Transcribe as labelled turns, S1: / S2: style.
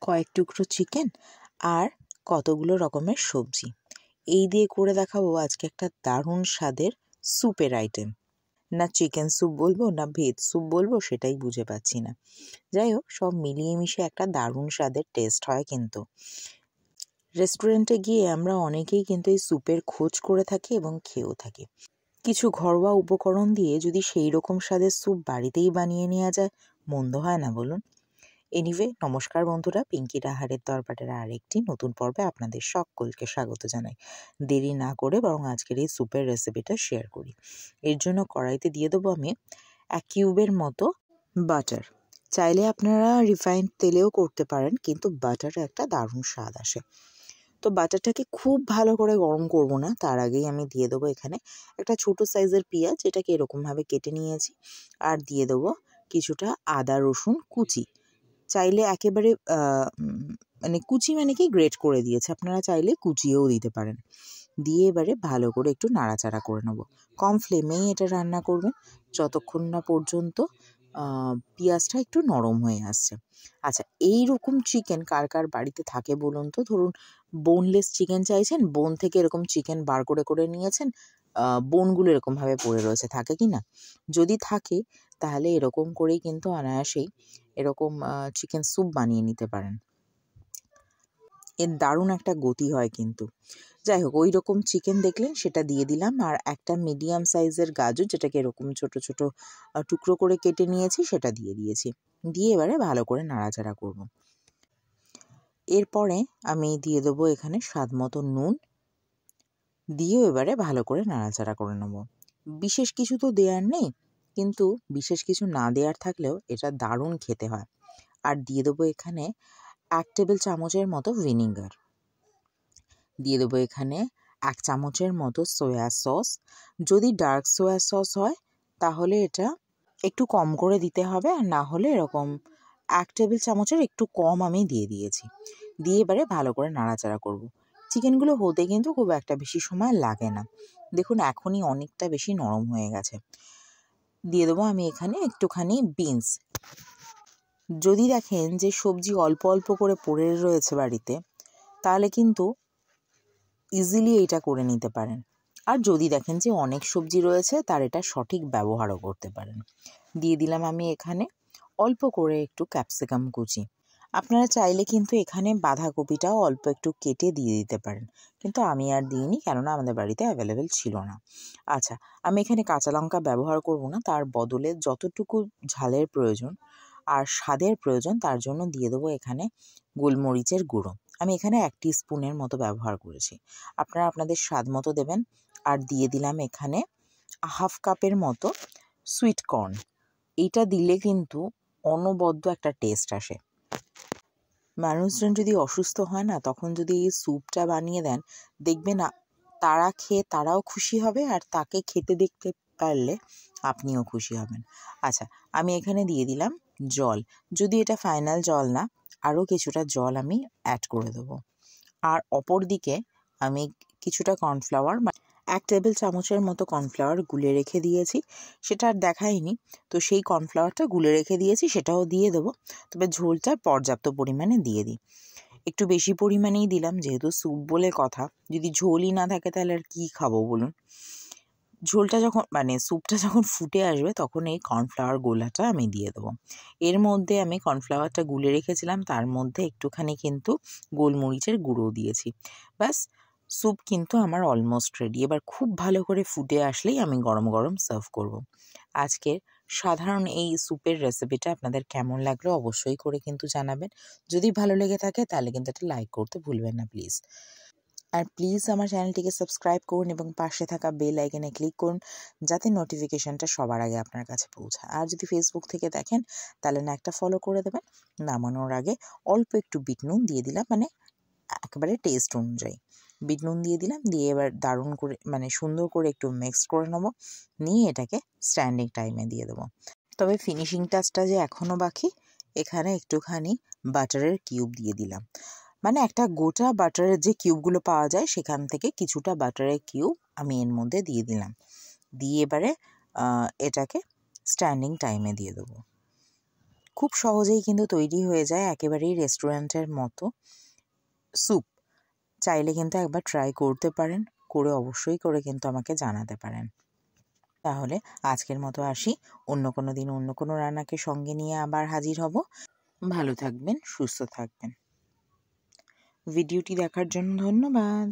S1: কয়েক টুকরো চিকেন আর কতগুলো রকমের সবজি। এই দিয়ে করে দেখাবো আজকে একটা দারুণ স্বাদের স্যুপের আইটেম। না চিকেন স্যুপ বলবো না ভেজ স্যুপ বলবো সেটাই বুঝে পাচ্ছি না। যাই হোক, সব মিলিয়ে মিশে একটা দারুণ স্বাদের টেস্ট হয়। কিন্তু রেস্টুরেন্টে গিয়ে আমরা অনেকেই কিন্তু এই স্যুপের খোঁজ করে থাকি এবং খেয়েও থাকি। কিছু ঘরোয়া উপকরণ দিয়ে যদি সেই রকম স্বাদের স্যুপ বাড়িতেই বানিয়ে নেওয়া যায়, মন্দ হয় না বলুন? এনিওয়ে, নমস্কার বন্ধুরা, পিঙ্কির আহারের দরবারের আরেকটি নতুন পর্বে আপনাদের সকলকে স্বাগত জানাই। দেরি না করে বরং আজকের এই স্যুপের রেসিপিটা শেয়ার করি। এর জন্য কড়াইতে দিয়ে দেবো আমি 1 কিউবের মতো বাটার। চাইলে আপনারা রিফাইন্ড তেলেও করতে পারেন, কিন্তু বাটারে একটা দারুণ স্বাদ আসে। তো বাটারটাকে খুব ভালো করে গরম করব না, তার আগেই আমি দিয়ে দেবো এখানে একটা ছোট সাইজের পেঁয়াজ, এটাকে এরকমভাবে কেটে নিয়েছি। আর দিয়ে দেবো কিছুটা আদা রসুন কুচি। চাইলে একেবারে মানে কুচি মানে কি গ্রেট করে দিয়েছে, আপনারা চাইলে কুচিয়েও দিতে পারেন। দিয়ে এবারে ভালো করে একটু নাড়াচাড়া করে নেব। কম ফ্লেমেই এটা রান্না করবেন যতক্ষণ না পর্যন্ত পেঁয়াজটা একটু নরম হয়ে আসছে। আচ্ছা, এই রকম চিকেন কার কার বাড়িতে থাকে বলুন তো? ধরুন বোনলেস চিকেন চাইছেন, বোন থেকে এরকম চিকেন বার করে করে নিয়েছেন, বোনগুলো এরকমভাবে পড়ে রয়েছে, থাকে কি না? যদি থাকে তাহলে এরকম করেই কিন্তু অনায়াসেই এরকম চিকেন স্যুপ বানিয়ে নিতে পারেন। এর দারুণ একটা গতি হয় কিন্তু। যাই হোক, ওই রকম চিকেন দেখলেন সেটা দিয়ে দিলাম। আর একটা মিডিয়াম সাইজের গাজর, যেটাকে এরকম ছোট ছোট টুকরো করে কেটে নিয়েছি, সেটা দিয়ে দিয়েছি। দিয়ে এবারে ভালো করে নাড়াচাড়া করব। এরপরে আমি দিয়ে দেবো এখানে স্বাদ মতো নুন, দিয়েও এবারে ভালো করে নাড়াচাড়া করে নেব। বিশেষ কিছু তো দেওয়ার নেই, কিন্তু বিশেষ কিছু না দেওয়ার থাকলেও এটা দারুণ খেতে হয়। আর দিয়ে দেবো এখানে 1 টেবিল চামচের মতো ভিনিগার। দিয়ে দেবো এখানে 1 চামচের মতো সয়া সস। যদি ডার্ক সয়া সস হয় তাহলে এটা একটু কম করে দিতে হবে, আর না হলে এরকম 1 টেবিল চামচের একটু কম আমি দিয়ে দিয়েছি। দিয়ে এবারে ভালো করে নাড়াচাড়া করব। চিকেনগুলো হতে কিন্তু খুব একটা বেশি সময় লাগে না। দেখুন এখনই অনেকটা বেশি নরম হয়ে গেছে। দিয়ে দেবো আমি এখানে একটুখানি বিনস। যদি দেখেন যে সবজি অল্প অল্প করে পড়ে রয়েছে বাড়িতে, তাহলে কিন্তু ইজিলি এটা করে নিতে পারেন। আর যদি দেখেন যে অনেক সবজি রয়েছে, তার এটা সঠিক ব্যবহারও করতে পারেন। দিয়ে দিলাম আমি এখানে অল্প করে একটু ক্যাপসিকাম কুচি। আপনারা চাইলে কিন্তু এখানে বাঁধাকপিটাও অল্প একটু কেটে দিয়ে দিতে পারেন, কিন্তু আমি আর দিইনি, কেননা আমাদের বাড়িতে অ্যাভেলেবেল ছিল না। আচ্ছা, আমি এখানে কাঁচা লঙ্কা ব্যবহার করব না, তার বদলে যতটুকু ঝালের প্রয়োজন আর স্বাদের প্রয়োজন তার জন্য দিয়ে দেবো এখানে গোলমরিচের গুঁড়ো। আমি এখানে 1 টিস্পুনের মতো ব্যবহার করেছি, আপনারা আপনাদের স্বাদ মতো দেবেন। আর দিয়ে দিলাম এখানে 1/2 কাপের মতো সুইট কর্ন। এইটা দিলে কিন্তু অনবদ্য একটা টেস্ট আসে। মানুষজন যদি অসুস্থ হয় না, তখন যদি এই স্যুপটা বানিয়ে দেন, দেখবেন তারা খেয়ে তারাও খুশি হবে, আর তাকে খেতে দেখতে পারলে আপনিও খুশি হবেন। আচ্ছা, আমি এখানে দিয়ে দিলাম জল। যদি এটা ফাইনাল জল না, আরও কিছুটা জল আমি অ্যাড করে দেবো। আর অপর দিকে আমি কিছুটা কর্নফ্লাওয়ার, 1 টেবিল চামচের মতো কর্নফ্লাওয়ার গুলে রেখে দিয়েছি। সেটা আর দেখাইনি, তো সেই কর্নফ্লাওয়ারটা গুলে রেখে দিয়েছি, সেটাও দিয়ে দেবো। তবে ঝোলটা পর্যাপ্ত পরিমাণে দিয়ে দিই, একটু বেশি পরিমাণেই দিলাম, যেহেতু স্যুপ বলে কথা। যদি ঝোলই না থাকে তাহলে আর কী খাবো বলুন? ঝোলটা যখন স্যুপটা যখন ফুটে আসবে, তখন এই কর্নফ্লাওয়ার গোলাটা আমি দিয়ে দেবো। এর মধ্যে আমি কর্নফ্লাওয়ারটা গুলে রেখেছিলাম, তার মধ্যে একটুখানি কিন্তু গোলমরিচের গুঁড়ো দিয়েছি। ব্যাস, স্যুপ কিন্তু আমার অলমোস্ট রেডি। এবার খুব ভালো করে ফুটে আসলেই আমি গরম গরম সার্ভ করব। আজকের সাধারণ এই স্যুপের রেসিপিটা আপনাদের কেমন লাগলো অবশ্যই করে কিন্তু জানাবেন। যদি ভালো লেগে থাকে তাহলে কিন্তু একটা লাইক করতে ভুলবেন না প্লিজ। আর প্লিজ আমার চ্যানেলটিকে সাবস্ক্রাইব করুন এবং পাশে থাকা বেল আইকনে ক্লিক করুন, যাতে নোটিফিকেশনটা সবার আগে আপনার কাছে পৌঁছায়। আর যদি ফেসবুক থেকে দেখেন তাহলে না একটা ফলো করে দেবেন। নামানোর আগে অল্প একটু বিট নুন দিয়ে দিলাম, একেবারে টেস্ট অনুযায়ী বিট নুন দিয়ে দিলাম। দিয়ে এবার দারুণ করে সুন্দর করে একটু মিক্স করে নেবো, নিয়ে এটাকে স্ট্যান্ডিং টাইমে দিয়ে দেবো। তবে ফিনিশিং টাচটা যে এখনও বাকি, এখানে একটুখানি বাটারের কিউব দিয়ে দিলাম। একটা গোটা বাটারের যে কিউবগুলো পাওয়া যায়, সেখান থেকে কিছুটা বাটারের কিউব আমি এর মধ্যে দিয়ে দিলাম। দিয়ে এবারে এটাকে স্ট্যান্ডিং টাইমে দিয়ে দেবো। খুব সহজেই কিন্তু তৈরি হয়ে যায়, একেবারেই রেস্টুরেন্টের মতো স্যুপ। চাইলে কিন্তু একবার ট্রাই করতে পারেন, করে অবশ্যই করে কিন্তু আমাকে জানাতে পারেন। তাহলে আজকের মতো আসি, অন্য কোনো দিন অন্য কোনো রান্নাকে সঙ্গে নিয়ে আবার হাজির হব। ভালো থাকবেন, সুস্থ থাকবেন। ভিডিওটি দেখার জন্য ধন্যবাদ।